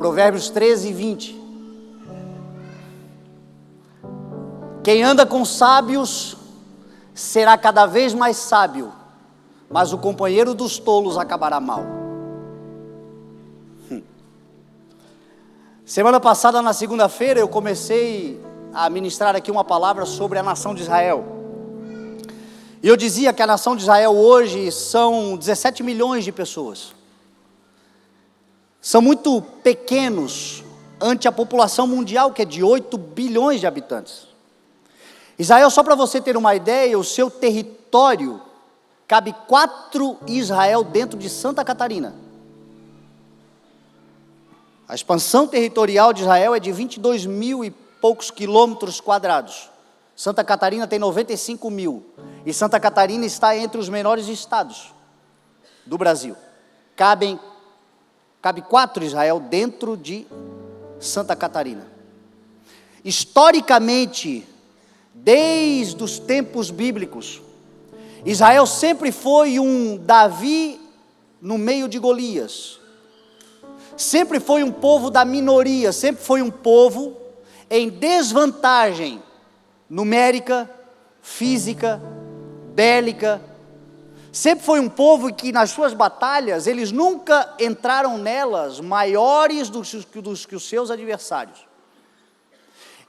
Provérbios 13, 20. Quem anda com sábios será cada vez mais sábio, mas o companheiro dos tolos acabará mal. Semana passada, na segunda-feira, eu comecei a ministrar aqui uma palavra sobre a nação de Israel. E eu dizia que a nação de Israel hoje são 17 milhões de pessoas. São muito pequenos ante a população mundial, que é de 8 bilhões de habitantes. Israel, só para você ter uma ideia, o seu território cabe 4 Israel dentro de Santa Catarina. A expansão territorial de Israel é de 22 mil e poucos quilômetros quadrados. Santa Catarina tem 95 mil. E Santa Catarina está entre os menores estados do Brasil. Cabe 4 Israel dentro de Santa Catarina. Historicamente, desde os tempos bíblicos, Israel sempre foi um Davi no meio de Golias. Sempre foi um povo da minoria, sempre foi um povo em desvantagem numérica, física, bélica. Sempre foi um povo que nas suas batalhas, eles nunca entraram nelas maiores do que os seus adversários.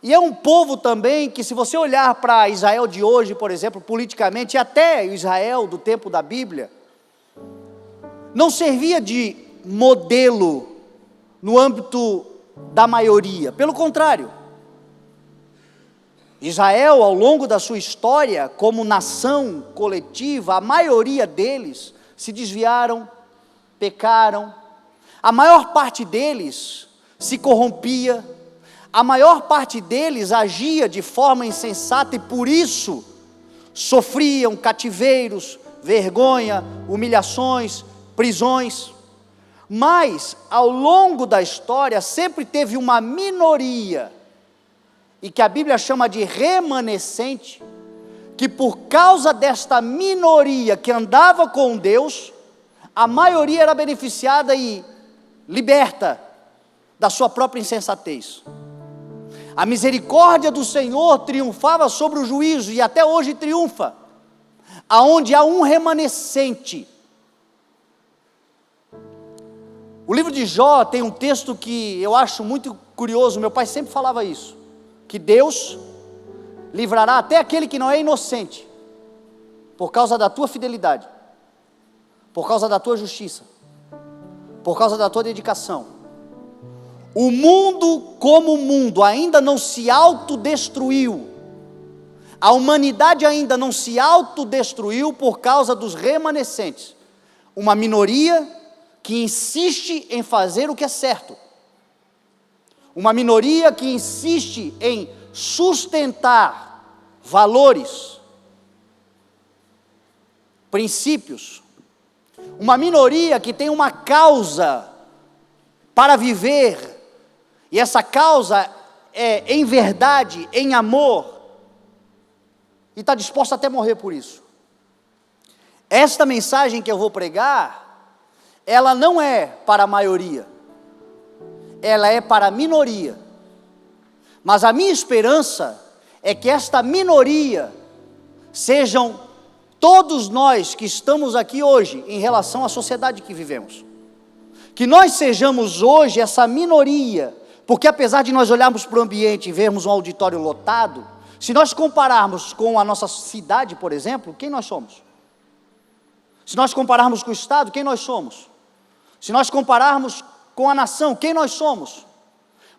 E é um povo também que, se você olhar para Israel de hoje, por exemplo, politicamente, e até Israel do tempo da Bíblia, não servia de modelo no âmbito da maioria. Pelo contrário, Israel, ao longo da sua história, como nação coletiva, a maioria deles se desviaram, pecaram, a maior parte deles se corrompia, a maior parte deles agia de forma insensata e por isso sofriam cativeiros, vergonha, humilhações, prisões. Mas, ao longo da história, sempre teve uma minoria, e que a Bíblia chama de remanescente, que por causa desta minoria que andava com Deus, a maioria era beneficiada e liberta da sua própria insensatez. A misericórdia do Senhor triunfava sobre o juízo, e até hoje triunfa, aonde há um remanescente. O livro de Jó tem um texto que eu acho muito curioso, meu pai sempre falava isso, que Deus livrará até aquele que não é inocente, por causa da tua fidelidade, por causa da tua justiça, por causa da tua dedicação. O mundo como mundo ainda não se autodestruiu, a humanidade ainda não se autodestruiu por causa dos remanescentes, uma minoria que insiste em fazer o que é certo, uma minoria que insiste em sustentar valores, princípios, uma minoria que tem uma causa para viver, e essa causa é em verdade, em amor, e está disposta até morrer por isso. Esta mensagem que eu vou pregar, ela não é para a maioria, ela é para a minoria, mas a minha esperança é que esta minoria sejam todos nós que estamos aqui hoje em relação à sociedade que vivemos, que nós sejamos hoje essa minoria, porque apesar de nós olharmos para o ambiente e vermos um auditório lotado, se nós compararmos com a nossa cidade, por exemplo, quem nós somos? Se nós compararmos com o Estado, quem nós somos? Se nós compararmos com a nação, quem nós somos?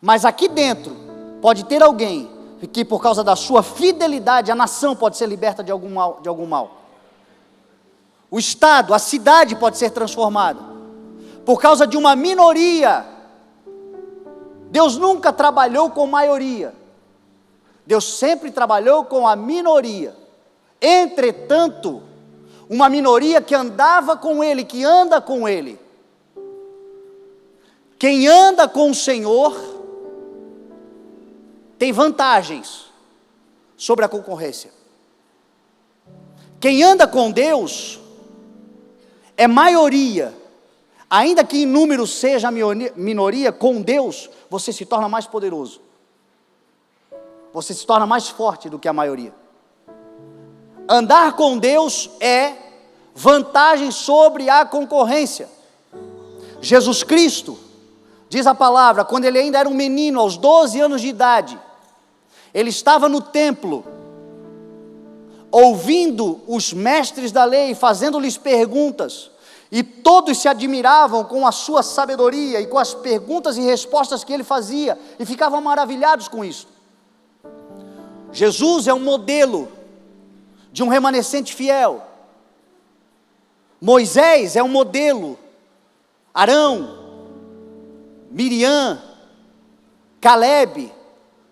Mas aqui dentro, pode ter alguém que por causa da sua fidelidade, a nação pode ser liberta de algum mal. O Estado, a cidade pode ser transformada. Por causa de uma minoria. Deus nunca trabalhou com maioria. Deus sempre trabalhou com a minoria. Entretanto, uma minoria que andava com Ele, que anda com Ele. Quem anda com o Senhor tem vantagens sobre a concorrência. Quem anda com Deus é maioria, Ainda que em número seja a minoria, com Deus, você se torna mais poderoso. Você se torna mais forte do que a maioria. Andar com Deus é vantagem sobre a concorrência. Jesus Cristo, diz a palavra, quando ele ainda era um menino, aos 12 anos de idade, ele estava no templo, ouvindo os mestres da lei, fazendo-lhes perguntas, e todos se admiravam com a sua sabedoria e com as perguntas e respostas que ele fazia, e ficavam maravilhados com isso. Jesus é um modelo de um remanescente fiel. Moisés é um modelo. Arão, Miriam, Caleb,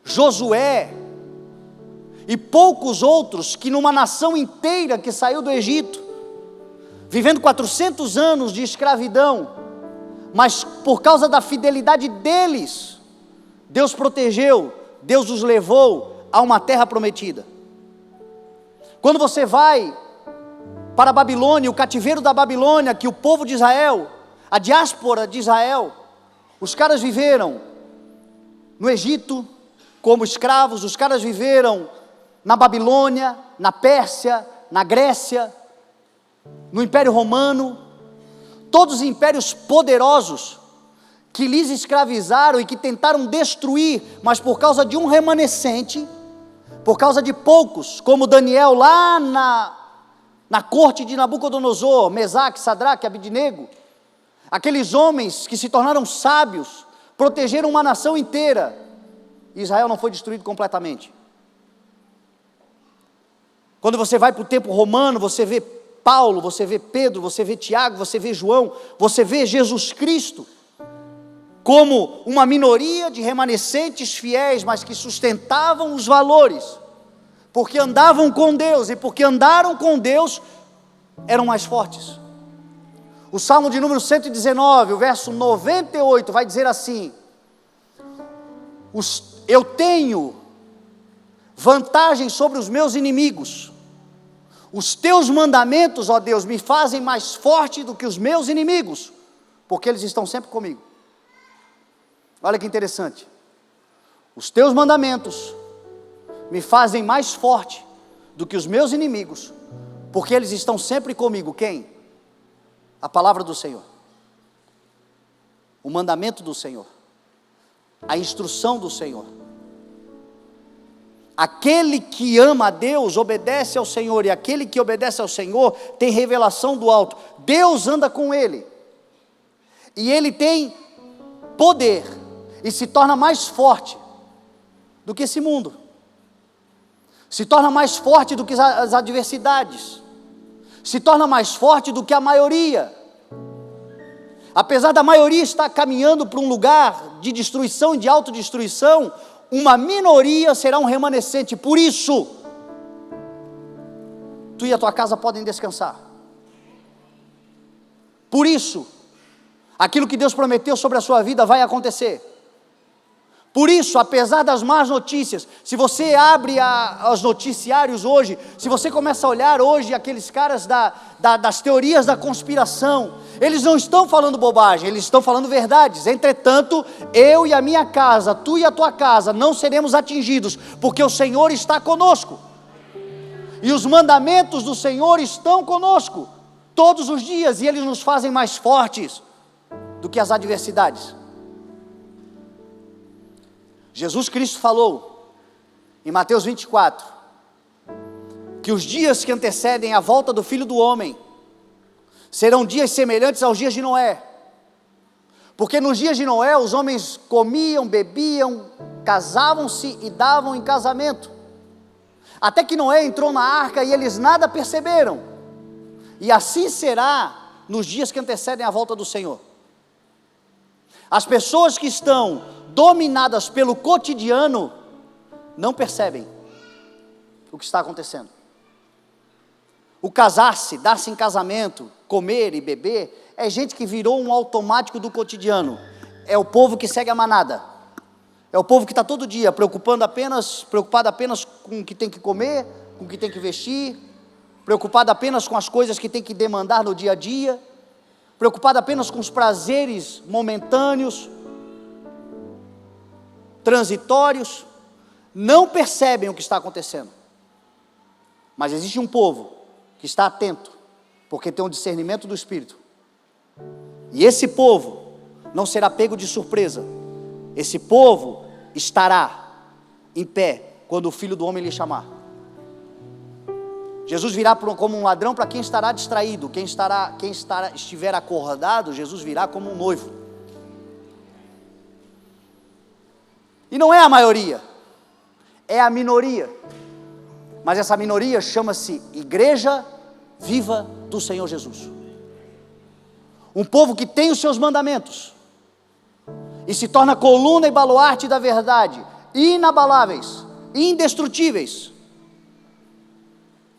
Josué e poucos outros que numa nação inteira que saiu do Egito, vivendo 400 anos de escravidão, mas por causa da fidelidade deles, Deus protegeu, Deus os levou a uma terra prometida. Quando você vai para a Babilônia, o cativeiro da Babilônia, que o povo de Israel, a diáspora de Israel, os caras viveram no Egito como escravos, os caras viveram na Babilônia, na Pérsia, na Grécia, no Império Romano, todos os impérios poderosos que lhes escravizaram e que tentaram destruir, mas por causa de um remanescente, por causa de poucos, como Daniel lá na corte de Nabucodonosor, Mesaque, Sadraque, Abidnego, aqueles homens que se tornaram sábios, protegeram uma nação inteira, Israel não foi destruído completamente. Quando você vai para o tempo romano, você vê Paulo, você vê Pedro, você vê Tiago, você vê João, você vê Jesus Cristo, como uma minoria de remanescentes fiéis, mas que sustentavam os valores, porque andavam com Deus, e porque andaram com Deus, eram mais fortes. O Salmo de número 119, o verso 98, vai dizer assim: eu tenho vantagem sobre os meus inimigos, os teus mandamentos, ó Deus, me fazem mais forte do que os meus inimigos, porque eles estão sempre comigo. Olha que interessante, os teus mandamentos me fazem mais forte do que os meus inimigos, porque eles estão sempre comigo. Quem? A palavra do Senhor, o mandamento do Senhor, a instrução do Senhor. Aquele que ama a Deus, obedece ao Senhor, e aquele que obedece ao Senhor, tem revelação do alto. Deus anda com ele, e ele tem poder, e se torna mais forte do que esse mundo, se torna mais forte do que as adversidades, se torna mais forte do que a maioria. Apesar da maioria estar caminhando para um lugar de destruição e de autodestruição, uma minoria será um remanescente. Por isso, tu e a tua casa podem descansar. Por isso, aquilo que Deus prometeu sobre a sua vida vai acontecer. Por isso, apesar das más notícias, se você abre os noticiários hoje, se você começa a olhar hoje aqueles caras das teorias da conspiração, eles não estão falando bobagem, eles estão falando verdades. Entretanto, eu e a minha casa, tu e a tua casa, não seremos atingidos, porque o Senhor está conosco, e os mandamentos do Senhor estão conosco, todos os dias, e eles nos fazem mais fortes do que as adversidades. Jesus Cristo falou, em Mateus 24, que os dias que antecedem a volta do Filho do Homem, serão dias semelhantes aos dias de Noé, porque nos dias de Noé, os homens comiam, bebiam, casavam-se e davam em casamento, até que Noé entrou na arca e eles nada perceberam, e assim será nos dias que antecedem a volta do Senhor. As pessoas que estão dominadas pelo cotidiano, não percebem o que está acontecendo. O casar-se, dar-se em casamento, comer e beber, é gente que virou um automático do cotidiano. É o povo que segue a manada, é o povo que está todo dia preocupado apenas com o que tem que comer, com o que tem que vestir, preocupado apenas com as coisas que tem que demandar no dia a dia. preocupado apenas com os prazeres momentâneos, transitórios, não percebem o que está acontecendo. Mas existe um povo que está atento, porque tem um discernimento do Espírito. E esse povo não será pego de surpresa. Esse povo estará em pé quando o Filho do Homem lhe chamar. Jesus virá como um ladrão para quem estará distraído. Quem estiver acordado, Jesus virá como um noivo. E não é a maioria, é a minoria. Mas essa minoria chama-se Igreja Viva do Senhor Jesus. Um povo que tem os seus mandamentos e se torna coluna e baluarte da verdade, inabaláveis, indestrutíveis,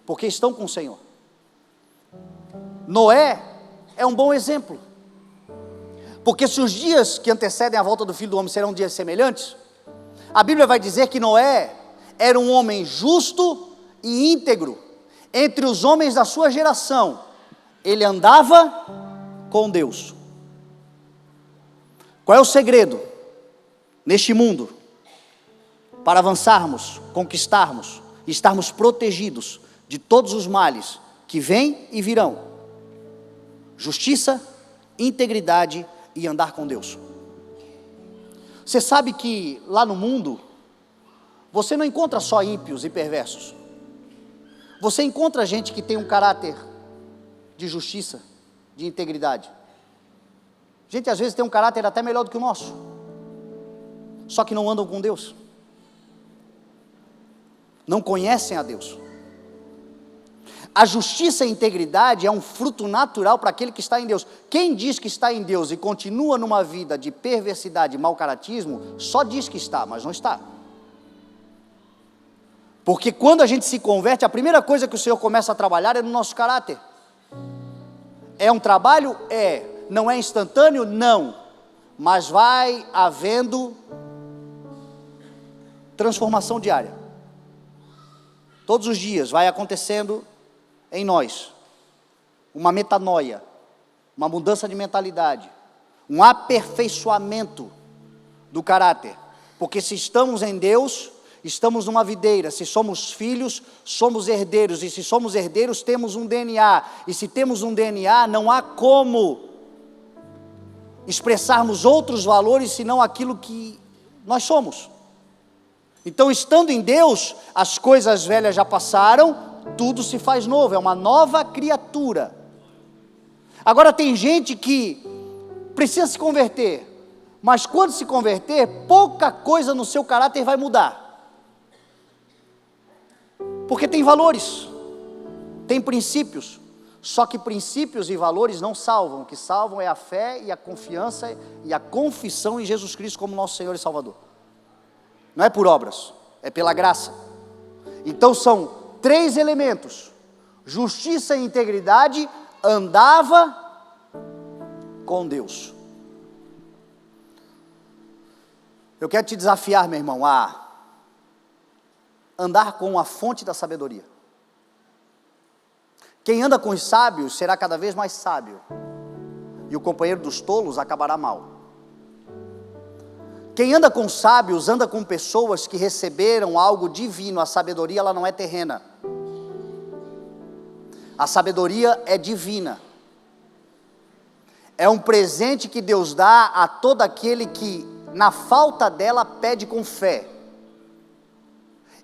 porque estão com o Senhor. Noé é um bom exemplo, porque se os dias que antecedem a volta do Filho do Homem serão dias semelhantes, a Bíblia vai dizer que Noé era um homem justo e íntegro. Entre os homens da sua geração, ele andava com Deus. Qual é o segredo neste mundo para avançarmos, conquistarmos, estarmos protegidos de todos os males que vêm e virão? Justiça, integridade e andar com Deus. Você sabe que lá no mundo você não encontra só ímpios e perversos. Você encontra gente que tem um caráter de justiça, de integridade. Gente às vezes tem um caráter até melhor do que o nosso, só que não andam com Deus, não conhecem a Deus. A justiça e a integridade é um fruto natural para aquele que está em Deus. Quem diz que está em Deus e continua numa vida de perversidade e mau caratismo, só diz que está, mas não está. Porque quando a gente se converte, a primeira coisa que o Senhor começa a trabalhar é no nosso caráter. É um trabalho? É. Não é instantâneo? Não. Mas vai havendo transformação diária. Todos os dias vai acontecendo em nós uma metanoia, uma mudança de mentalidade, um aperfeiçoamento do caráter. Porque se estamos em Deus, estamos numa videira. Se somos filhos, somos herdeiros. E se somos herdeiros, temos um DNA. E se temos um DNA, não há como expressarmos outros valores senão aquilo que nós somos. Então, estando em Deus, as coisas velhas já passaram, tudo se faz novo, é uma nova criatura. Agora tem gente que precisa se converter, mas quando se converter, pouca coisa no seu caráter vai mudar. Porque tem valores, tem princípios, só que princípios e valores não salvam. O que salvam é a fé e a confiança e a confissão em Jesus Cristo como nosso Senhor e Salvador. Não é por obras, é pela graça. Então são 3 elementos: justiça e integridade, andava com Deus. Eu quero te desafiar, meu irmão, a andar com a fonte da sabedoria. Quem anda com os sábios será cada vez mais sábio, e o companheiro dos tolos acabará mal. Quem anda com sábios, anda com pessoas que receberam algo divino. A sabedoria, ela não é terrena. A sabedoria é divina. É um presente que Deus dá a todo aquele que, na falta dela, pede com fé.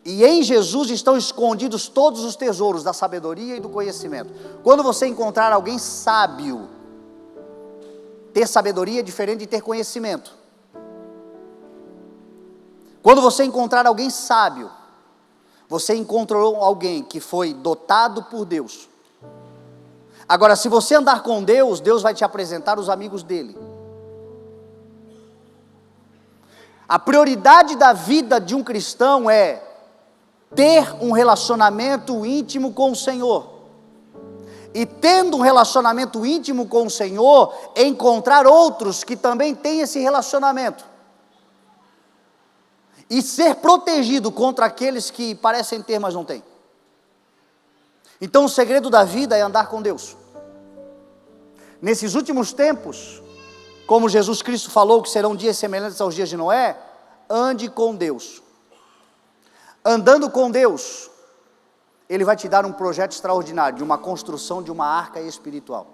E em Jesus estão escondidos todos os tesouros da sabedoria e do conhecimento. Quando você encontrar alguém sábio, ter sabedoria é diferente de ter conhecimento. Quando você encontrar alguém sábio, você encontrou alguém que foi dotado por Deus. Agora, se você andar com Deus, Deus vai te apresentar os amigos dele. A prioridade da vida de um cristão é ter um relacionamento íntimo com o Senhor. E tendo um relacionamento íntimo com o Senhor, encontrar outros que também têm esse relacionamento. E ser protegido contra aqueles que parecem ter, mas não têm. Então o segredo da vida é andar com Deus. nesses últimos tempos, como Jesus Cristo falou que serão dias semelhantes aos dias de Noé, ande com Deus. Andando com Deus, Ele vai te dar um projeto extraordinário, de uma construção de uma arca espiritual.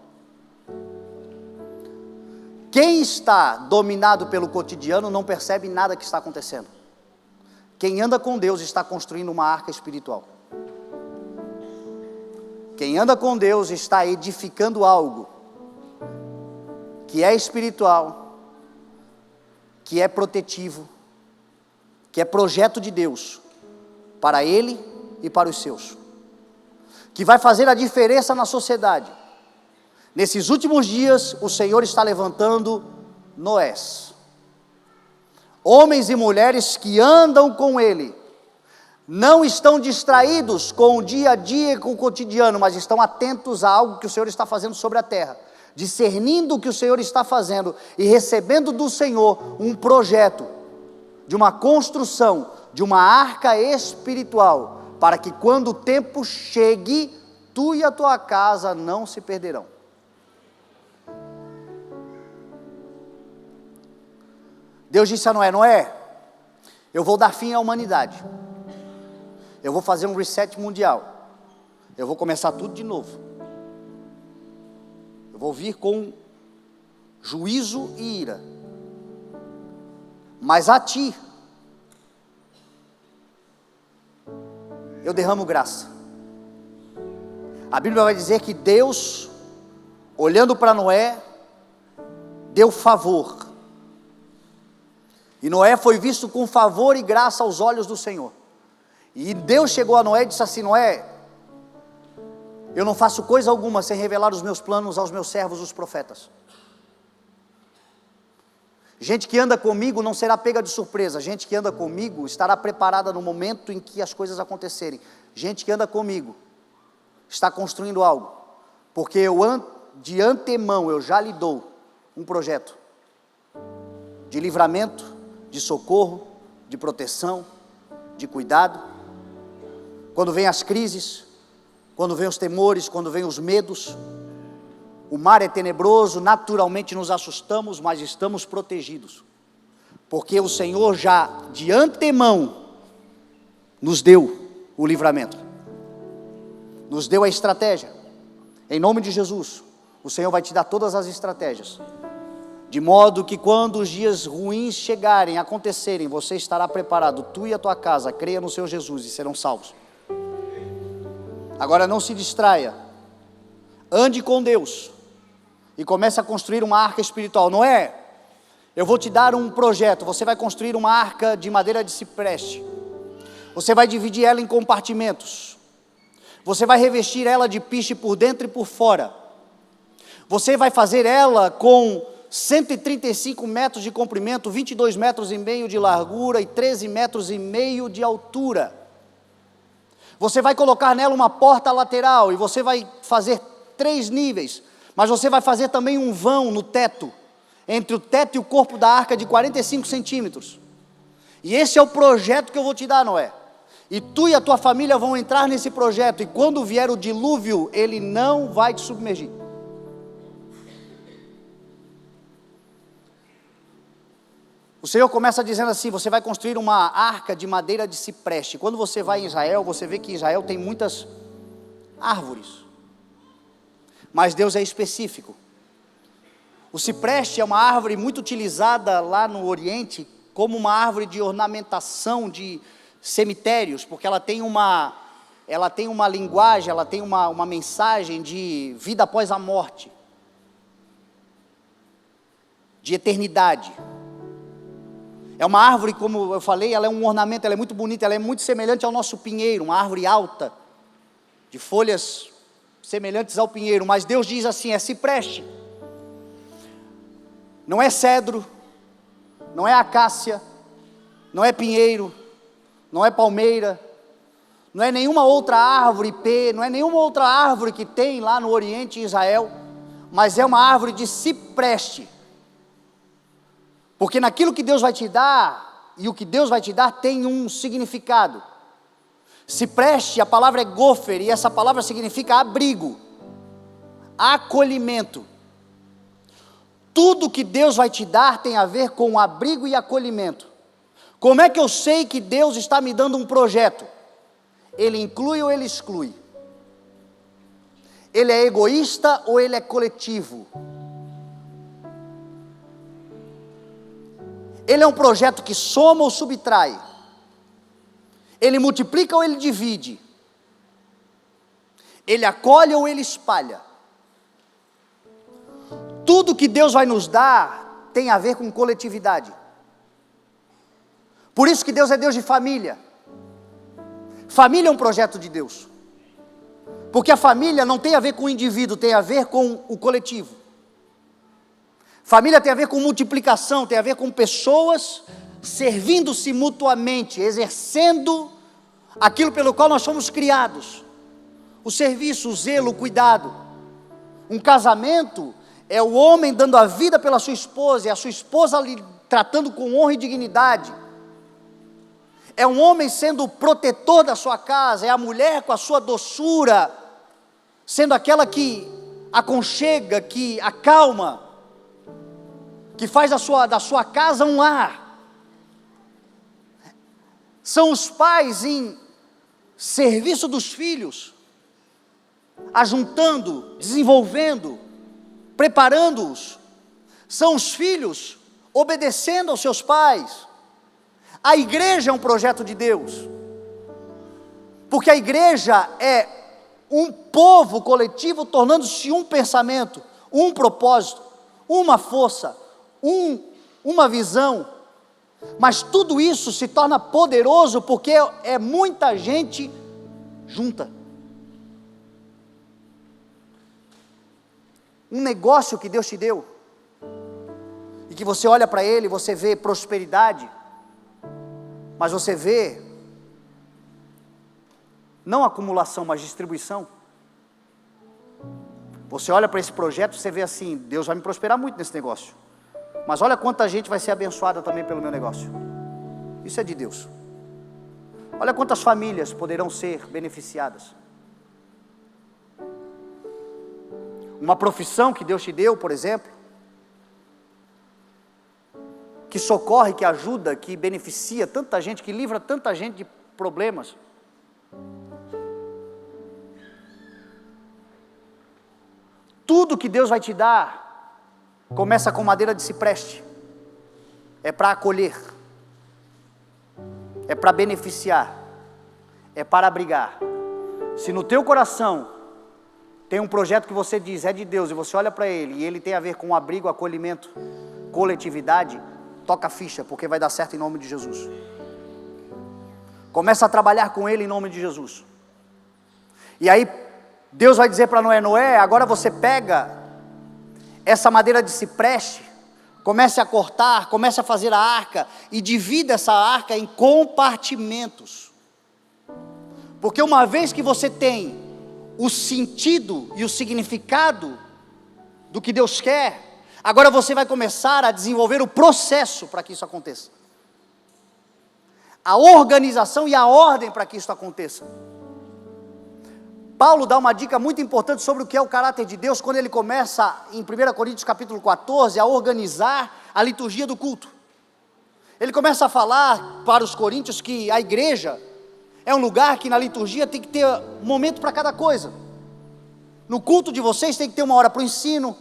Quem está dominado pelo cotidiano não percebe nada que está acontecendo. Quem anda com Deus está construindo uma arca espiritual. Quem anda com Deus está edificando algo que é espiritual, que é protetivo, que é projeto de Deus para ele e para os seus, que vai fazer a diferença na sociedade. Nesses últimos dias, o Senhor está levantando Noés, homens e mulheres que andam com Ele, não estão distraídos com o dia a dia e com o cotidiano, mas estão atentos a algo que o Senhor está fazendo sobre a terra, discernindo o que o Senhor está fazendo e recebendo do Senhor um projeto de uma construção, de uma arca espiritual, para que quando o tempo chegue, tu e a tua casa não se perderão. Deus disse a Noé: Noé, eu vou dar fim à humanidade, eu vou fazer um reset mundial, eu vou começar tudo de novo, eu vou vir com juízo e ira, mas a ti eu derramo graça. A Bíblia vai dizer que Deus, olhando para Noé, deu favor, e Noé foi visto com favor e graça aos olhos do Senhor. E Deus chegou a Noé e disse assim: Noé, eu não faço coisa alguma sem revelar os meus planos aos meus servos, os profetas. Gente que anda comigo não será pega de surpresa. Gente que anda comigo estará preparada no momento em que as coisas acontecerem. Gente que anda comigo está construindo algo, porque de antemão eu já lhe dou um projeto de livramento, de socorro, de proteção, de cuidado. Quando vem as crises, quando vem os temores, quando vem os medos, o mar é tenebroso, naturalmente nos assustamos, mas estamos protegidos, porque o Senhor já de antemão nos deu o livramento, nos deu a estratégia. Em nome de Jesus, o Senhor vai te dar todas as estratégias, de modo que quando os dias ruins chegarem, acontecerem, você estará preparado, tu e a tua casa, creia no Senhor Jesus e serão salvos. Agora não se distraia, ande com Deus e comece a construir uma arca espiritual. Noé, eu vou te dar um projeto, você vai construir uma arca de madeira de cipreste, você vai dividir ela em compartimentos, você vai revestir ela de piche por dentro e por fora, você vai fazer ela com 135 metros de comprimento, 22 metros e meio de largura e 13 metros e meio de altura. Você vai colocar nela uma porta lateral e você vai fazer 3 níveis, mas você vai fazer também um vão no teto, entre o teto e o corpo da arca de 45 centímetros. E esse é o projeto que eu vou te dar, Noé. E tu e a tua família vão entrar nesse projeto, e quando vier o dilúvio, ele não vai te submergir. O Senhor começa dizendo assim: você vai construir uma arca de madeira de cipreste. Quando você vai em Israel, você vê que Israel tem muitas árvores, mas Deus é específico. O cipreste é uma árvore muito utilizada lá no Oriente, como uma árvore de ornamentação de cemitérios, porque ela tem uma linguagem, ela tem uma mensagem de vida após a morte, de eternidade. É uma árvore, como eu falei, ela é um ornamento, ela é muito bonita, ela é muito semelhante ao nosso pinheiro, uma árvore alta, de folhas semelhantes ao pinheiro, mas Deus diz assim: é cipreste, não é cedro, não é acácia, não é pinheiro, não é palmeira, não é nenhuma outra árvore não é nenhuma outra árvore que tem lá no Oriente, em Israel, mas é uma árvore de cipreste. Porque naquilo que Deus vai te dar, e o que Deus vai te dar tem um significado. Cipreste, a palavra é gofer, e essa palavra significa abrigo, acolhimento. tudo que Deus vai te dar tem a ver com abrigo e acolhimento. Como é que eu sei que Deus está me dando um projeto? Ele inclui ou ele exclui? Ele é egoísta ou ele é coletivo? Ele é um projeto que soma ou subtrai? Ele multiplica ou ele divide? Ele acolhe ou ele espalha? Tudo que Deus vai nos dar tem a ver com coletividade. Por isso que Deus é Deus de família. Família é um projeto de Deus. Porque a família não tem a ver com o indivíduo, tem a ver com o coletivo. Família tem a ver com multiplicação, tem a ver com pessoas servindo-se mutuamente, exercendo aquilo pelo qual nós fomos criados. O serviço, o zelo, o cuidado. Um casamento é o homem dando a vida pela sua esposa, e a sua esposa lhe tratando com honra e dignidade. É um homem sendo o protetor da sua casa, é a mulher com a sua doçura, sendo aquela que aconchega, que acalma, que faz da sua casa um lar. São os pais em serviço dos filhos, ajuntando, desenvolvendo, preparando-os. São os filhos obedecendo aos seus pais. A igreja é um projeto de Deus, porque a igreja é um povo coletivo tornando-se um pensamento, um propósito, uma força, uma visão. Mas tudo isso se torna poderoso porque é muita gente junta. Um negócio que Deus te deu, e que você olha para ele, você vê prosperidade, mas você vê, não acumulação, mas distribuição. Você olha para esse projeto, você vê assim, Deus vai me prosperar muito nesse negócio, mas olha quanta gente vai ser abençoada também pelo meu negócio. Isso é de Deus. Olha quantas famílias poderão ser beneficiadas. Uma profissão que Deus te deu, por exemplo, que socorre, que ajuda, que beneficia tanta gente, que livra tanta gente de problemas. Tudo que Deus vai te dar, começa com madeira de cipreste, é para acolher, é para beneficiar, é para abrigar. Se no teu coração tem um projeto que você diz, é de Deus, e você olha para ele, e ele tem a ver com abrigo, acolhimento, coletividade, toca a ficha, porque vai dar certo em nome de Jesus. Começa a trabalhar com ele em nome de Jesus. E aí, Deus vai dizer para Noé, agora você pega essa madeira de cipreste, comece a cortar, comece a fazer a arca, e divida essa arca em compartimentos. Porque uma vez que você tem o sentido e o significado do que Deus quer, agora você vai começar a desenvolver o processo para que isso aconteça. A organização e a ordem para que isso aconteça. Paulo dá uma dica muito importante sobre o que é o caráter de Deus, quando ele começa em 1 Coríntios capítulo 14, a organizar a liturgia do culto. Ele começa a falar para os coríntios que a igreja é um lugar que na liturgia tem que ter um momento para cada coisa. No culto de vocês tem que ter uma hora para o ensino,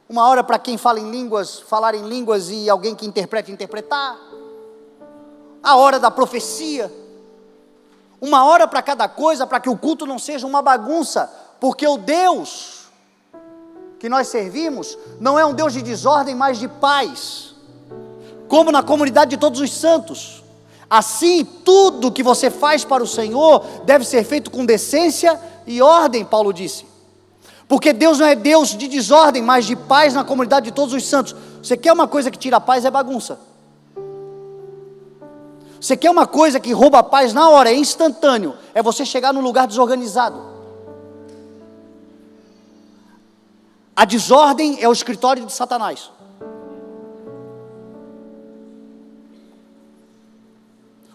uma hora para quem fala em línguas, falar em línguas, e alguém que interprete, interpretar. A hora da profecia. Uma hora para cada coisa, para que o culto não seja uma bagunça, porque o Deus que nós servimos não é um Deus de desordem, mas de paz, como na comunidade de todos os santos. Assim, tudo que você faz para o Senhor deve ser feito com decência e ordem, Paulo disse, porque Deus não é Deus de desordem, mas de paz na comunidade de todos os santos. Você quer uma coisa que tira a paz, é bagunça. Você quer uma coisa que rouba a paz na hora, é instantâneo, é você chegar num lugar desorganizado. A desordem é o escritório de Satanás.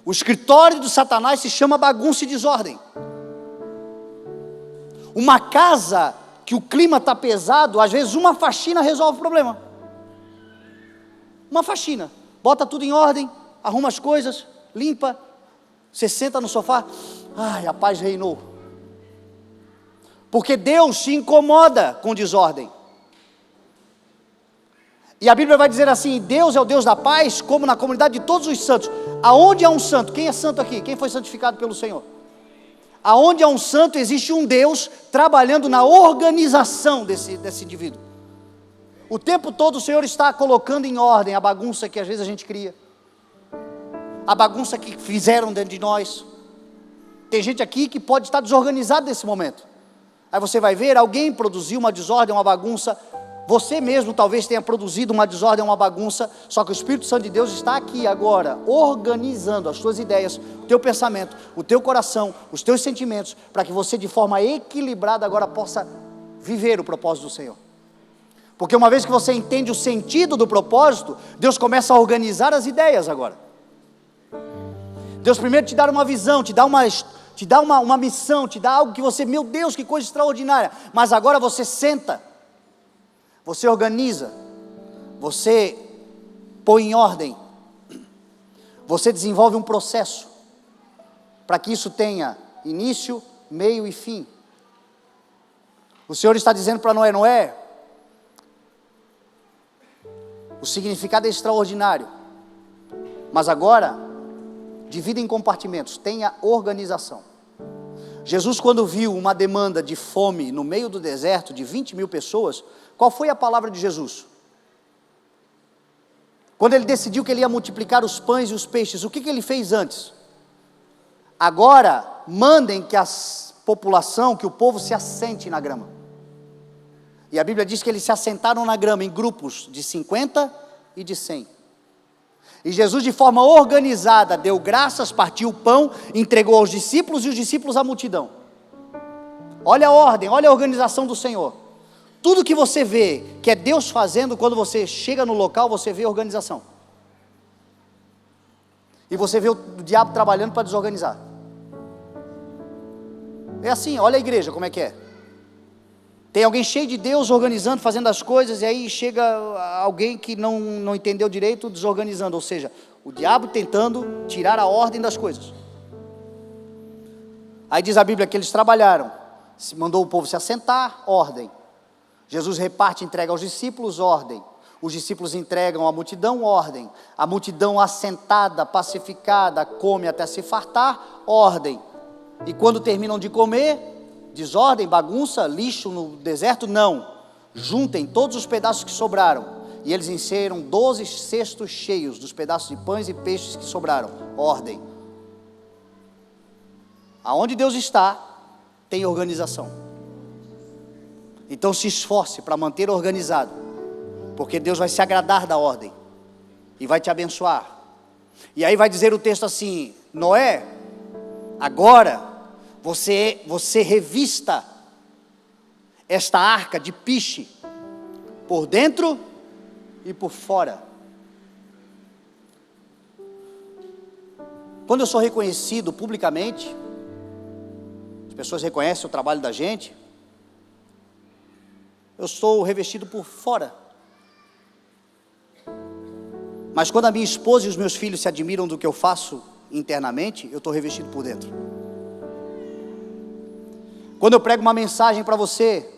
O escritório de Satanás se chama bagunça e desordem. Uma casa que o clima está pesado, às vezes uma faxina resolve o problema. Uma faxina, bota tudo em ordem, arruma as coisas, limpa, você senta no sofá, ai, a paz reinou. Porque Deus se incomoda com desordem. E a Bíblia vai dizer assim: Deus é o Deus da paz, como na comunidade de todos os santos. Aonde há um santo? Quem é santo aqui? Quem foi santificado pelo Senhor? Aonde há um santo, existe um Deus trabalhando na organização desse indivíduo. O tempo todo o Senhor está colocando em ordem a bagunça que às vezes a gente cria, a bagunça que fizeram dentro de nós. Tem gente aqui que pode estar desorganizado nesse momento. Aí você vai ver, alguém produziu uma desordem, uma bagunça. Você mesmo talvez tenha produzido uma desordem, uma bagunça. Só que o Espírito Santo de Deus está aqui agora, organizando as suas ideias, o teu pensamento, o teu coração, os teus sentimentos, para que você de forma equilibrada agora possa viver o propósito do Senhor. Porque uma vez que você entende o sentido do propósito, Deus começa a organizar as ideias agora. Deus primeiro te dá uma visão, te dá uma missão, te dá algo que você, meu Deus, que coisa extraordinária. Mas agora você senta, você organiza, você põe em ordem, você desenvolve um processo, para que isso tenha início, meio e fim. O Senhor está dizendo para Noé, o significado é extraordinário, mas agora, divida em compartimentos, tenha organização. Jesus, quando viu uma demanda de fome no meio do deserto, de 20 mil pessoas, qual foi a palavra de Jesus? Quando ele decidiu que ele ia multiplicar os pães e os peixes, o que ele fez antes? Agora, mandem que a população, que o povo se assente na grama. E a Bíblia diz que eles se assentaram na grama em grupos de 50 e de 100. E Jesus, de forma organizada, deu graças, partiu o pão, entregou aos discípulos e os discípulos à multidão. Olha a ordem, olha a organização do Senhor. Tudo que você vê que é Deus fazendo, quando você chega no local, você vê a organização. E você vê o diabo trabalhando para desorganizar. É assim, olha a igreja como é que é. Tem alguém cheio de Deus organizando, fazendo as coisas, e aí chega alguém que não entendeu direito, desorganizando. Ou seja, o diabo tentando tirar a ordem das coisas. Aí diz a Bíblia que eles trabalharam, mandou o povo se assentar, ordem. Jesus reparte, entrega aos discípulos, ordem. Os discípulos entregam à multidão, ordem. A multidão assentada, pacificada, come até se fartar, ordem. E quando terminam de comer, desordem, bagunça, lixo no deserto? Não. Juntem todos os pedaços que sobraram. E eles encheram 12 cestos cheios dos pedaços de pães e peixes que sobraram. Ordem. Aonde Deus está, tem organização. Então se esforce para manter organizado, porque Deus vai se agradar da ordem e vai te abençoar. E aí vai dizer o texto assim: Noé, agora você revista esta arca de piche por dentro e por fora. Quando eu sou reconhecido publicamente, as pessoas reconhecem o trabalho da gente, eu sou revestido por fora. Mas quando a minha esposa e os meus filhos se admiram do que eu faço internamente, eu estou revestido por dentro. Quando eu prego uma mensagem para você,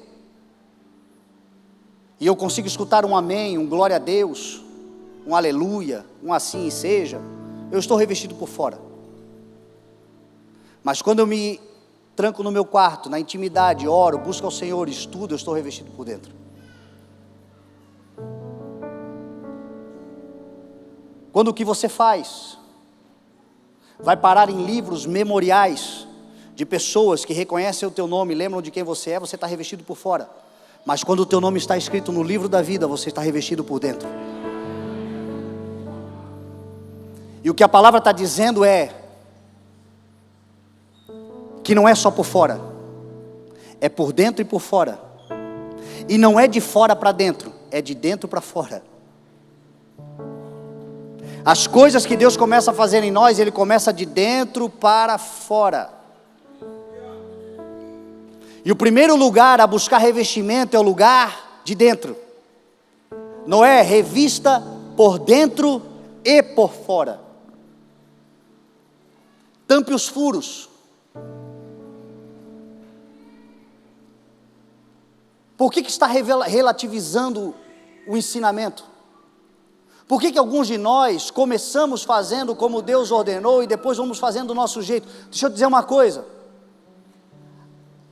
e eu consigo escutar um amém, um glória a Deus, um aleluia, um assim seja, eu estou revestido por fora. Mas quando eu me tranco no meu quarto, na intimidade, oro, busco ao Senhor, estudo, eu estou revestido por dentro. Quando o que você faz vai parar em livros memoriais de pessoas que reconhecem o teu nome, lembram de quem você está revestido por fora. Mas quando o teu nome está escrito no livro da vida, você está revestido por dentro. E o que a palavra está dizendo é que não é só por fora, é por dentro e por fora. E não é de fora para dentro, é de dentro para fora. As coisas que Deus começa a fazer em nós, Ele começa de dentro para fora. E o primeiro lugar a buscar revestimento é o lugar de dentro. Noé, revista por dentro e por fora. Tampe os furos. Por que está relativizando o ensinamento? Por que alguns de nós começamos fazendo como Deus ordenou e depois vamos fazendo do nosso jeito? Deixa eu dizer uma coisa.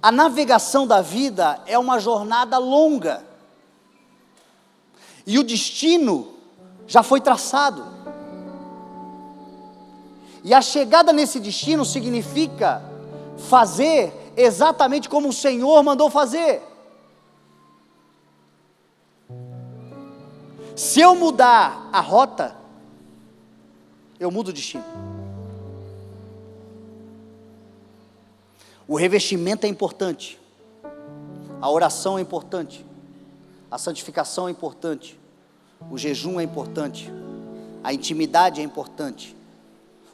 A navegação da vida é uma jornada longa. E o destino já foi traçado. E a chegada nesse destino significa fazer exatamente como o Senhor mandou fazer. Se eu mudar a rota, eu mudo o destino. O revestimento é importante, a oração é importante, a santificação é importante, o jejum é importante, a intimidade é importante,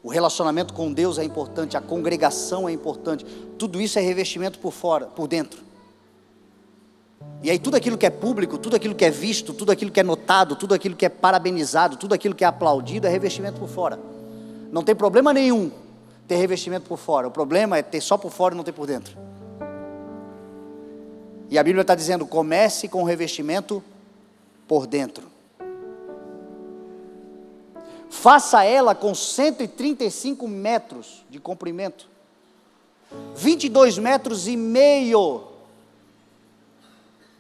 o relacionamento com Deus é importante, a congregação é importante. Tudo isso é revestimento por fora, por dentro. E aí tudo aquilo que é público, tudo aquilo que é visto, tudo aquilo que é notado, tudo aquilo que é parabenizado, tudo aquilo que é aplaudido é revestimento por fora. Não tem problema nenhum ter revestimento por fora. O problema é ter só por fora e não ter por dentro. E a Bíblia está dizendo, comece com o revestimento por dentro. Faça ela com 135 metros de comprimento, 22 metros e meio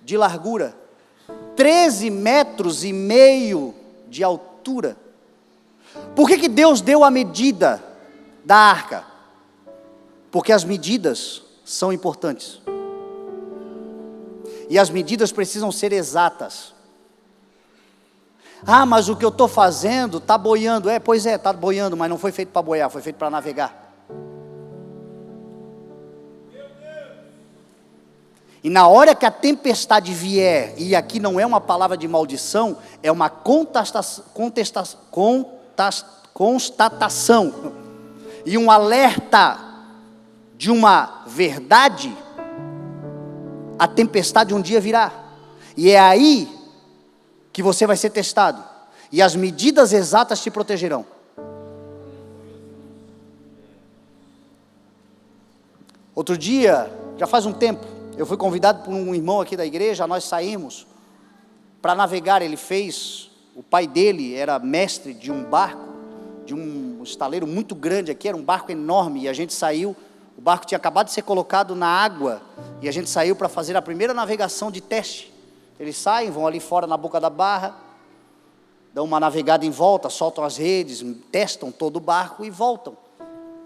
de largura, 13 metros e meio de altura. Por que Deus deu a medida da arca? Porque as medidas são importantes. E as medidas precisam ser exatas. Ah, mas o que eu estou fazendo está boiando. Pois é, está boiando, mas não foi feito para boiar, foi feito para navegar. E na hora que a tempestade vier, e aqui não é uma palavra de maldição, é uma constatação, e um alerta de uma verdade, a tempestade um dia virá, e é aí que você vai ser testado, e as medidas exatas te protegerão. Outro dia, já faz um tempo, eu fui convidado por um irmão aqui da igreja, nós saímos para navegar. O pai dele era mestre de um barco, de um estaleiro muito grande aqui, era um barco enorme, e a gente saiu, o barco tinha acabado de ser colocado na água, e a gente saiu para fazer a primeira navegação de teste. Eles saem, vão ali fora na boca da barra, dão uma navegada em volta, soltam as redes, testam todo o barco e voltam.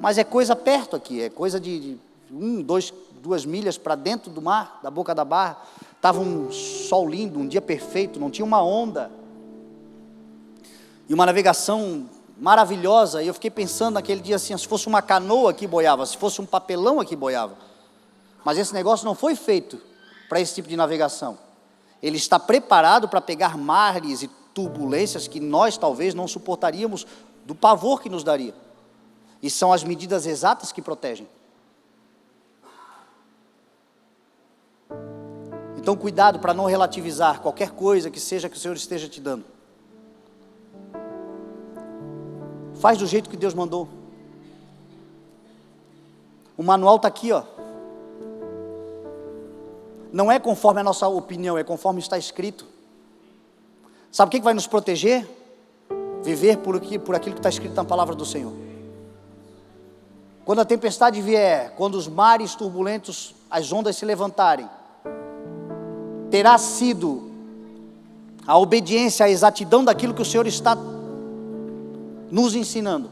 Mas é coisa perto aqui, é coisa de 2 milhas para dentro do mar, da boca da barra. Estava um sol lindo, um dia perfeito, não tinha uma onda, e uma navegação maravilhosa. E eu fiquei pensando naquele dia assim, se fosse uma canoa aqui boiava, se fosse um papelão aqui boiava. Mas esse negócio não foi feito para esse tipo de navegação. Ele está preparado para pegar mares e turbulências que nós talvez não suportaríamos, do pavor que nos daria. E são as medidas exatas que protegem. Então cuidado para não relativizar qualquer coisa que seja que o Senhor esteja te dando. Faz do jeito que Deus mandou. O manual está aqui, ó. Não é conforme a nossa opinião, é conforme está escrito. Sabe o que vai nos proteger? Viver por aquilo que está escrito na palavra do Senhor. Quando a tempestade vier, quando os mares turbulentos, as ondas se levantarem, terá sido a obediência, a exatidão daquilo que o Senhor está nos ensinando,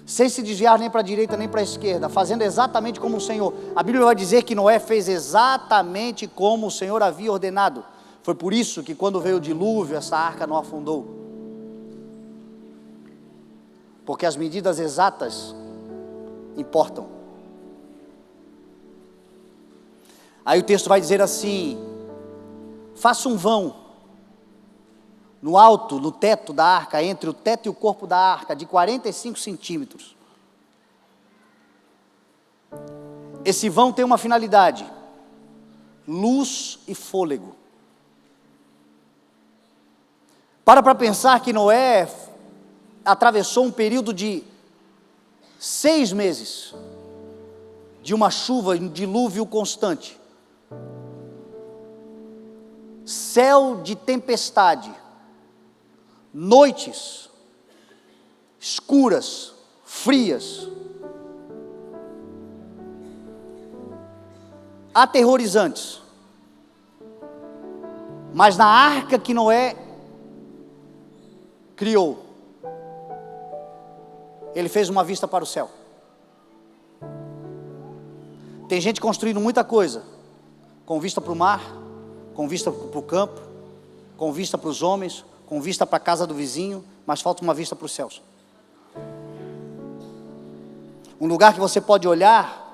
sem se desviar nem para a direita nem para a esquerda, fazendo exatamente como o Senhor. A Bíblia vai dizer que Noé fez exatamente como o Senhor havia ordenado. Foi por isso que quando veio o dilúvio, essa arca não afundou, porque as medidas exatas importam. Aí o texto vai dizer assim: faça um vão no alto, no teto da arca, entre o teto e o corpo da arca, de 45 centímetros. Esse vão tem uma finalidade. luz e fôlego. Para pensar que Noé atravessou um período de 6 meses, de uma chuva, um dilúvio constante, céu de tempestade, noites escuras, frias, aterrorizantes. Mas na arca que Noé criou, ele fez uma vista para o céu. Tem gente construindo muita coisa, com vista para o mar, com vista para o campo, com vista para os homens, com vista para a casa do vizinho, mas falta uma vista para os céus. Um lugar que você pode olhar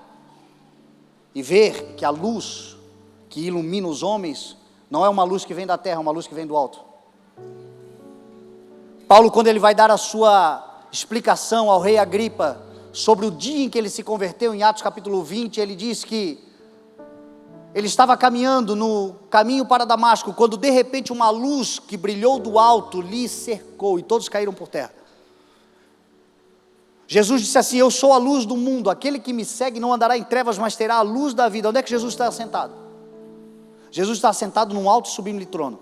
e ver que a luz que ilumina os homens não é uma luz que vem da terra, é uma luz que vem do alto. Paulo, quando ele vai dar a sua explicação ao rei Agripa sobre o dia em que ele se converteu, em Atos capítulo 20, ele diz que ele estava caminhando no caminho para Damasco, quando de repente uma luz que brilhou do alto lhe cercou e todos caíram por terra. Jesus disse assim: eu sou a luz do mundo, aquele que me segue não andará em trevas, mas terá a luz da vida. Onde é que Jesus está assentado? Jesus está assentado num alto e sublime trono.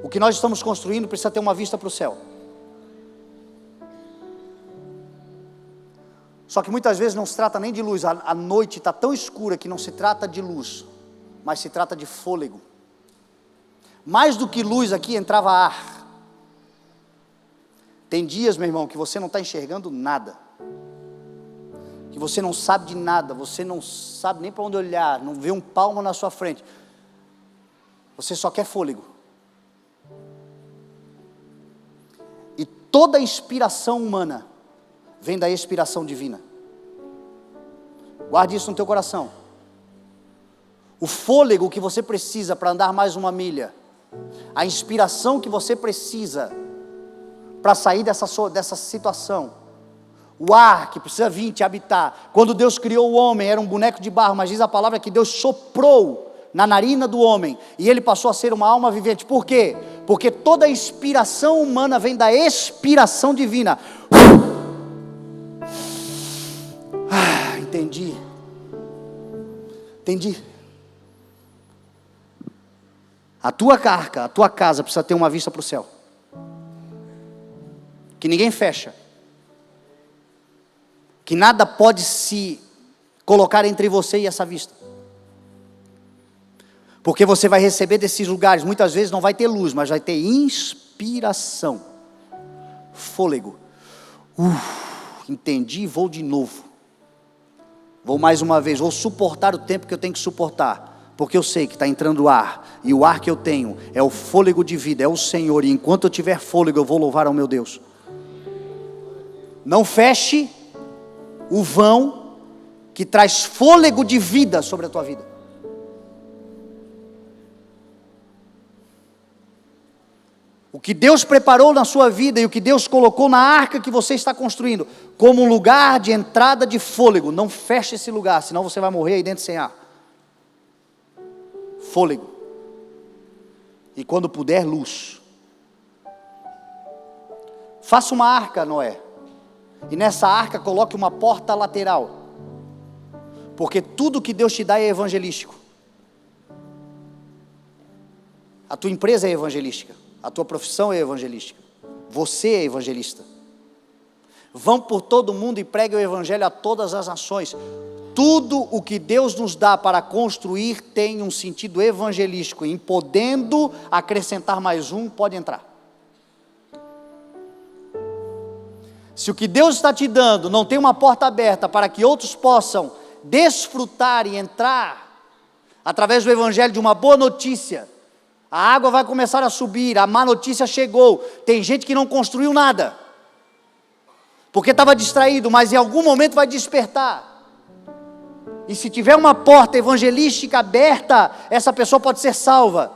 O que nós estamos construindo precisa ter uma vista para o céu. Só que muitas vezes não se trata nem de luz, a noite está tão escura que não se trata de luz, mas se trata de fôlego. Mais do que luz aqui entrava ar. Tem dias, meu irmão, que você não está enxergando nada, que você não sabe de nada, você não sabe nem para onde olhar, não vê um palmo na sua frente, você só quer fôlego. E toda inspiração humana vem da inspiração divina. Guarde isso no teu coração. O fôlego que você precisa para andar mais uma milha, a inspiração que você precisa para sair dessa situação, o ar que precisa vir te habitar. Quando Deus criou o homem, era um boneco de barro, mas diz a palavra que Deus soprou na narina do homem, e ele passou a ser uma alma vivente. Por quê? Porque toda a inspiração humana vem da expiração divina. Entendi. A tua arca, a tua casa precisa ter uma vista para o céu, que ninguém fecha, que nada pode se colocar entre você e essa vista, porque você vai receber desses lugares. Muitas vezes não vai ter luz, mas vai ter inspiração, fôlego. Entendi, vou de novo. Vou mais uma vez, vou suportar o tempo que eu tenho que suportar, porque eu sei que está entrando ar, e o ar que eu tenho é o fôlego de vida, é o Senhor, e enquanto eu tiver fôlego eu vou louvar ao meu Deus. Não feche o vão que traz fôlego de vida sobre a tua vida. O que Deus preparou na sua vida e o que Deus colocou na arca que você está construindo, como um lugar de entrada de fôlego, não feche esse lugar, senão você vai morrer aí dentro sem ar. Fôlego. E quando puder, luz. Faça uma arca, Noé, e nessa arca coloque uma porta lateral, porque tudo que Deus te dá é evangelístico. A tua empresa é evangelística, a tua profissão é evangelística, você é evangelista. Vão por todo mundo e preguem o evangelho a todas as nações. Tudo o que Deus nos dá para construir tem um sentido evangelístico, e podendo acrescentar mais um, pode entrar. Se o que Deus está te dando não tem uma porta aberta para que outros possam desfrutar e entrar, através do evangelho de uma boa notícia, a água vai começar a subir, a má notícia chegou. Tem gente que não construiu nada, porque estava distraído, mas em algum momento vai despertar. E se tiver uma porta evangelística aberta, essa pessoa pode ser salva.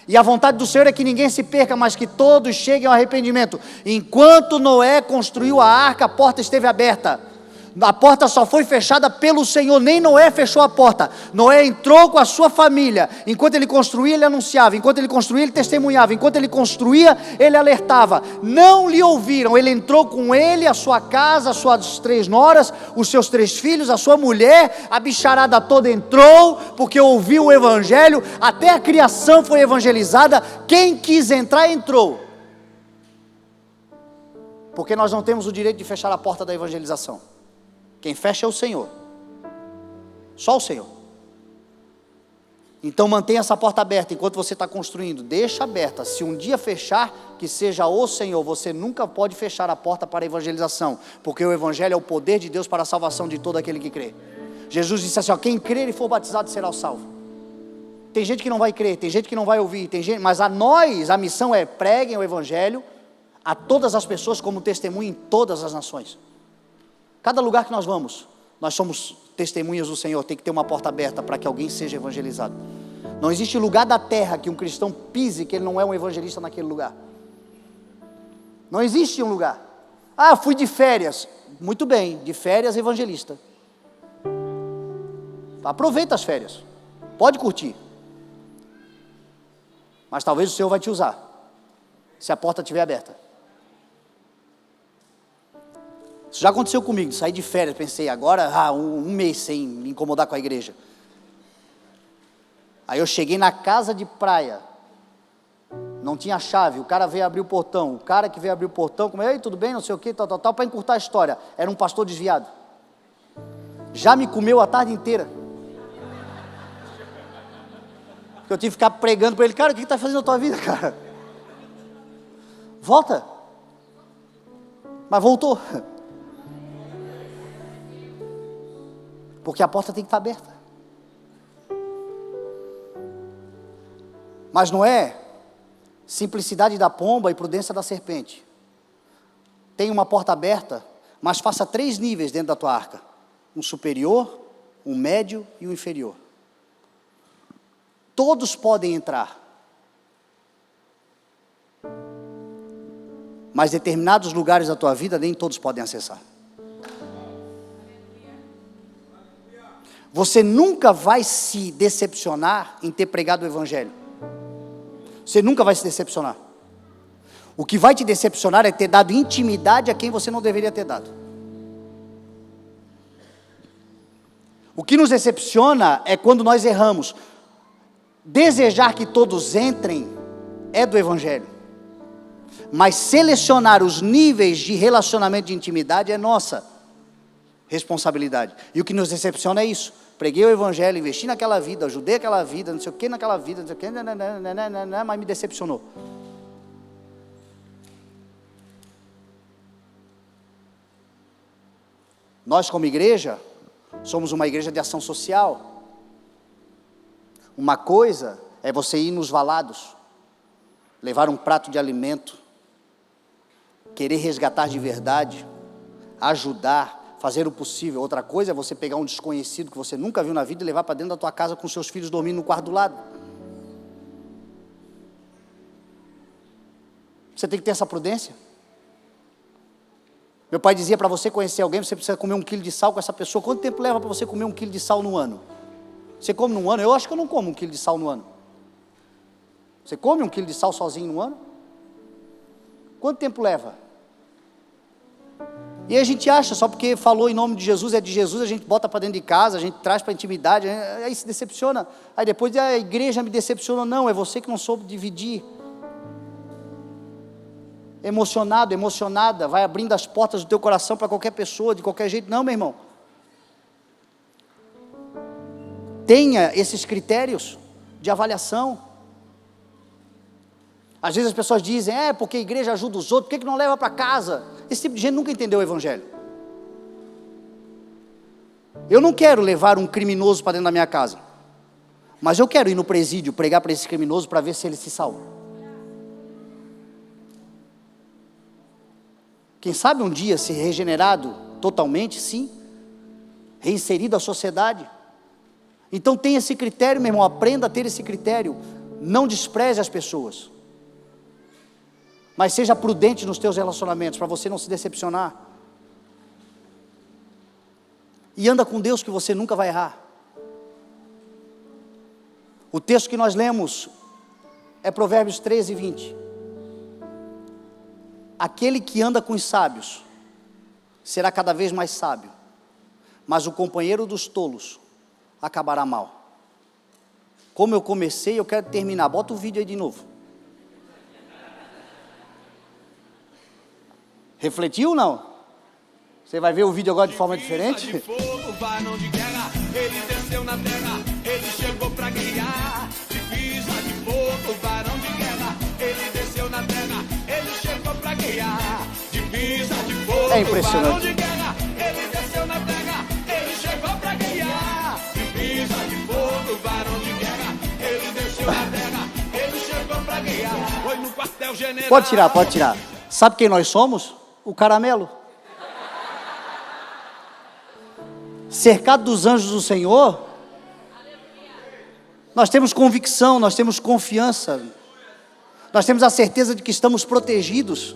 E a vontade do Senhor é que ninguém se perca, mas que todos cheguem ao arrependimento. Enquanto Noé construiu a arca, a porta esteve aberta. A porta só foi fechada pelo Senhor, nem Noé fechou a porta. Noé entrou com a sua família. Enquanto ele construía, ele anunciava. Enquanto ele construía, ele testemunhava. Enquanto ele construía, ele alertava. Não lhe ouviram. Ele entrou com ele, a sua casa, as suas 3 noras, os seus 3 filhos, a sua mulher. A bicharada toda entrou, porque ouviu o evangelho. Até a criação foi evangelizada. Quem quis entrar, entrou. Porque nós não temos o direito de fechar a porta da evangelização. Quem fecha é o Senhor. Só o Senhor. Então mantenha essa porta aberta enquanto você está construindo. Deixa aberta. Se um dia fechar, que seja o Senhor. Você nunca pode fechar a porta para a evangelização. Porque o evangelho é o poder de Deus para a salvação de todo aquele que crê. Jesus disse assim, quem crer e for batizado será o salvo. Tem gente que não vai crer, tem gente que não vai ouvir, mas a nós, a missão é preguem o evangelho a todas as pessoas como testemunho em todas as nações. Cada lugar que nós vamos, nós somos testemunhas do Senhor, tem que ter uma porta aberta para que alguém seja evangelizado. Não existe lugar da terra que um cristão pise que ele não é um evangelista naquele lugar. Não existe um lugar. Fui de férias. Muito bem, de férias evangelista. Aproveita as férias, pode curtir. Mas talvez o Senhor vai te usar, se a porta estiver aberta. Isso já aconteceu comigo, saí de férias, pensei, agora um mês sem me incomodar com a igreja. Aí eu cheguei na casa de praia, não tinha chave, o cara veio abrir o portão, o cara que veio abrir o portão, ei, tudo bem, não sei o que, tal, para encurtar a história, era um pastor desviado. Já me comeu a tarde inteira. Eu tive que ficar pregando para ele, cara, o que está fazendo na tua vida, cara? Volta. Mas voltou. Porque a porta tem que estar aberta. Mas não é simplicidade da pomba e prudência da serpente. Tem uma porta aberta, mas faça 3 níveis dentro da tua arca. Um superior, um médio e um inferior. Todos podem entrar. Mas determinados lugares da tua vida nem todos podem acessar. Você nunca vai se decepcionar em ter pregado o evangelho. Você nunca vai se decepcionar. O que vai te decepcionar é ter dado intimidade a quem você não deveria ter dado. O que nos decepciona é quando nós erramos. Desejar que todos entrem é do evangelho. Mas selecionar os níveis de relacionamento de intimidade é nossa responsabilidade. E o que nos decepciona é isso. Preguei o evangelho, investi naquela vida, ajudei aquela vida, não sei o que naquela vida, não sei o que, mas me decepcionou. Nós como igreja, somos uma igreja de ação social. Uma coisa é você ir nos valados, levar um prato de alimento, querer resgatar de verdade, ajudar, fazer o possível. Outra coisa é você pegar um desconhecido que você nunca viu na vida e levar para dentro da tua casa com seus filhos dormindo no quarto do lado. Você tem que ter essa prudência. Meu pai dizia, para você conhecer alguém, você precisa comer 1 quilo de sal com essa pessoa. Quanto tempo leva para você comer 1 quilo de sal no ano? Você come num ano? Eu acho que eu não como 1 quilo de sal no ano. Você come 1 quilo de sal sozinho no ano? Quanto tempo leva? E aí a gente acha, só porque falou em nome de Jesus, é de Jesus, a gente bota para dentro de casa, a gente traz para a intimidade, aí se decepciona. Aí depois a igreja me decepciona. Não, é você que não soube dividir. Emocionado, emocionada, vai abrindo as portas do teu coração para qualquer pessoa, de qualquer jeito. Não, meu irmão. Tenha esses critérios de avaliação. Às vezes as pessoas dizem, porque a igreja ajuda os outros, por que não leva para casa? Esse tipo de gente nunca entendeu o evangelho. Eu não quero levar um criminoso para dentro da minha casa, mas eu quero ir no presídio, pregar para esse criminoso para ver se ele se salva. Quem sabe um dia ser regenerado totalmente, sim, reinserido à sociedade. Então tenha esse critério, meu irmão, aprenda a ter esse critério. Não despreze as pessoas, mas seja prudente nos teus relacionamentos, para você não se decepcionar. E anda com Deus que você nunca vai errar. O texto que nós lemos é Provérbios 13, 20. Aquele que anda com os sábios será cada vez mais sábio, mas o companheiro dos tolos acabará mal. Como eu comecei, eu quero terminar. Bota o vídeo aí de novo. Refletiu ou não? Você vai ver o vídeo agora de forma diferente? De fogo, varão de guerra, ele desceu na terra, ele chegou pra guerrear. Divisa de fogo, varão de guerra, ele desceu na terra, ele chegou pra guerrear. Divisa de fogo, É impressionante. varão de guerra, ele desceu na terra, ele chegou pra guerrear. Divisa de fogo, varão de guerra, ele desceu na terra, ele chegou pra guerrear. Foi no quartel-general. Pode tirar, pode tirar. Sabe quem nós somos? O caramelo. Cercado dos anjos do Senhor, nós temos convicção, nós temos confiança, nós temos a certeza de que estamos protegidos.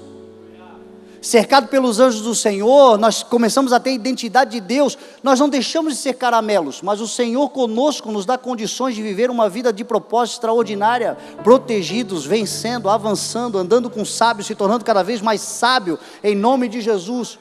Cercado pelos anjos do Senhor, nós começamos a ter a identidade de Deus. Nós não deixamos de ser caramelos, mas o Senhor conosco nos dá condições de viver uma vida de propósito extraordinária, protegidos, vencendo, avançando, andando com sábios, se tornando cada vez mais sábio, em nome de Jesus.